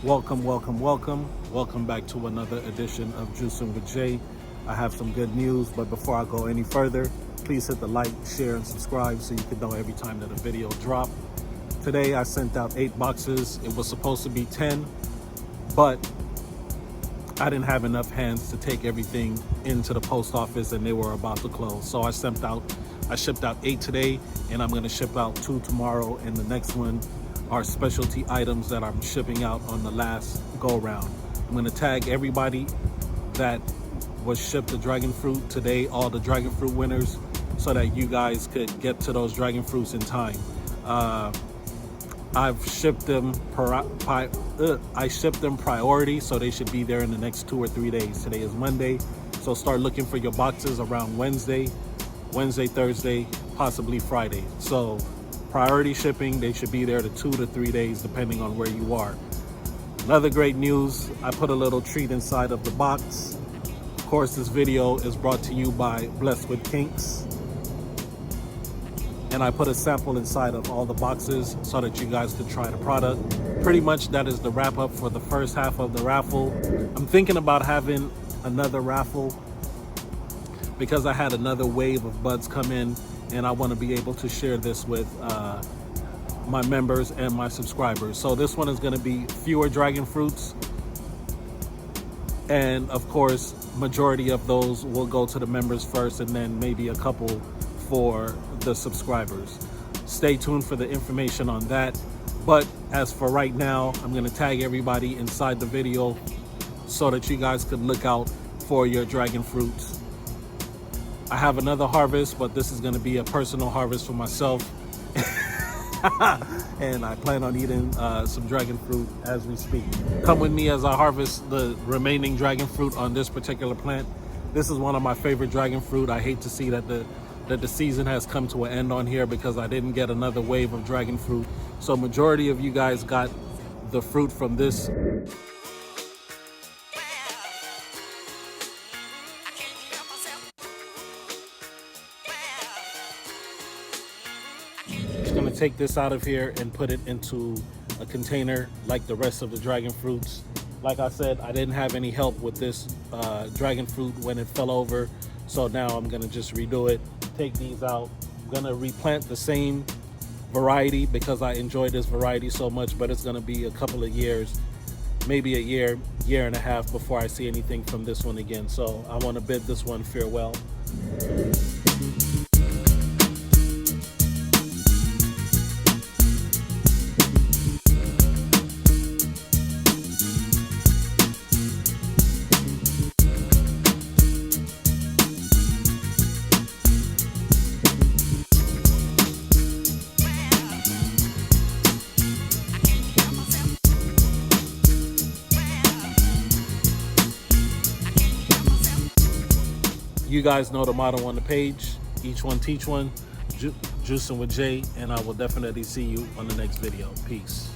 Welcome back to another edition of Juicing with Jay. I have some good news, but before I go any further, please hit the like, share, and subscribe so you can know every time that a video drops. Today I sent out 8 boxes. It was supposed to be 10, but I didn't have enough hands to take everything into the post office and they were about to close. So I shipped out 8 today, and I'm gonna ship out 2 tomorrow, and the next one are specialty items that I'm shipping out on the last go round. I'm gonna tag everybody that was shipped the dragon fruit today, all the dragon fruit winners, so that you guys could get to those dragon fruits in time. I've shipped them priority, so they should be there in the next 2 or 3 days. Today is Monday, so start looking for your boxes around Wednesday, Thursday, possibly Friday. So priority shipping, they should be there to 2 to 3 days depending on where you are. Another great news, I put a little treat inside of the box. Of course, this video is brought to you by Blessed with Kinks. And I put a sample inside of all the boxes so that you guys could try the product. Pretty much that is the wrap up for the first half of the raffle. I'm thinking about having another raffle because I had another wave of buds come in, and I want to be able to share this with my members and my subscribers. So this one is going to be fewer dragon fruits, and of course majority of those will go to the members first, and then maybe a couple for the subscribers. Stay tuned for the information on that. But as for right now, I'm going to tag everybody inside the video so that you guys could look out for your dragon fruits. I have another harvest, but this is going to be a personal harvest for myself. And I plan on eating some dragon fruit as we speak. Come with me as I harvest the remaining dragon fruit on this particular plant. This is one of my favorite dragon fruit. I hate to see that the season has come to an end on here because I didn't get another wave of dragon fruit. So majority of you guys got the fruit from this. Just gonna take this out of here and put it into a container like the rest of the dragon fruits. Like I said, I didn't have any help with this dragon fruit when it fell over. So now I'm gonna just redo it, take these out. I'm gonna replant the same variety because I enjoy this variety so much, but it's gonna be a couple of years, maybe a year and a half before I see anything from this one again. So I wanna bid this one farewell. You guys know the motto on the page, each one teach one, juicing with Jay, and I will definitely see you on the next video. Peace.